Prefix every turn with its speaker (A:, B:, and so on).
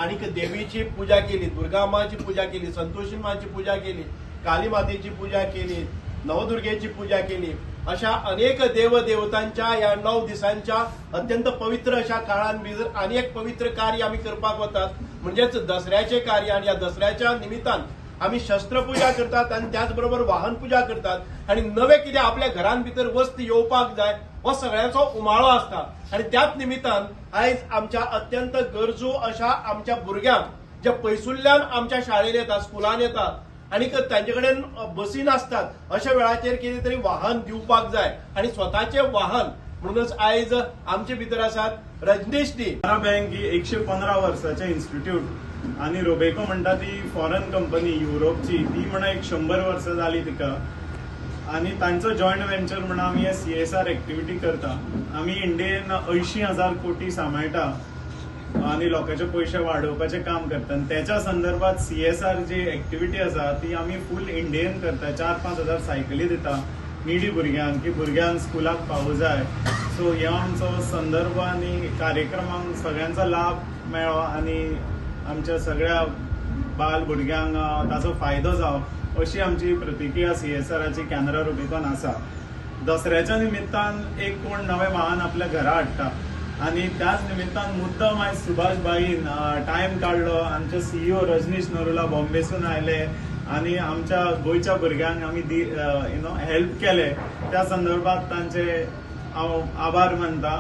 A: आणि देवीची पूजा केली, दुर्गा माची पूजा केली, संतोषी माची पूजा केली, काली मातेची पूजा केली, नवदुर्गेची पूजा केली. अशा अनेक देवदेवतांच्या या 9 दिवसांच्या अत्यंत पवित्र अशा काळांभितर अनेक पवित्र कार्य आम्ही करपाक वतात. म्हणजेच दसऱ्याचे कार्य. आणि या दसऱ्याच्या निमित्तान आम्ही शस्त्रपूजा करतात आणि त्याचबरोबर वाहन पूजा करतात आणि नवे कितें आपल्या घरां भितर वस्त येवपाक जाय हो सगळ्यांचो उमाळो असता. आणि त्याच निमित्तान आयज आमच्या अत्यंत गरजू अशा आमच्या भुरग्यांक जे पयसुल्ल्यान आमच्या शाळेत येतात, स्कुलान येतात आणि तांचे कडेन बसी नासतात, अशा वेळाचेर कितें तरी वाहन दिवपाक जाय आणि स्वताचे वाहन म्हणूनच आयज आमचे भितर आसात रजनीश डी.
B: कॅनरा बँक ही 115 वर्साचें इन्स्टिट्यूट आणि रोबेको म्हणटा ती फॉरेन कंपनी युरोपची, ती म्हणा 100 वर्सां जाली तिका. आणि तांचो जॉयंट व्हेंचर म्हणून आम्ही CSR एक्टिव्हिटी करता. आम्ही इंडियेन 80,000 कोटी सांबाळटा आणि लोकांचे पैसे वाडोवपाचें काम करता. आणि त्याच्या संदर्भात CSR जी एक्टिव्हिटी आसा ती आम्ही फुल इंडियेन करता. 4-5 हजार सायकली दिता निडी भुरग्यांक, की भुरग्यांक स्कुलाक पावूं जाय. सो ह्यो आमचो संदर्भ आणि कार्यक्रमांक सगळ्यांचा लाभ मेळ्ळो आणि आमच्या सगळ्या बाल भुरग्यांक ताचो फायदो जावं अशी आमची प्रतिक्रिया CSRची कॅनरा रुबिकॉन आसा. दसऱ्याच्या निमित्तान एक कोण नवे वाहन आपल्या घरा हाडटा आणि त्याच निमित्तान मुद्दम आयज सुभाष बाईन टायम काढलो. आमचे CEO रजनीश नरुला बॉम्बेसून आयले आणि आमच्या गोयच्या भुरग्यांक आम्ही हेल्प केले. त्या संदर्भात तांचे हांव आभार मानता.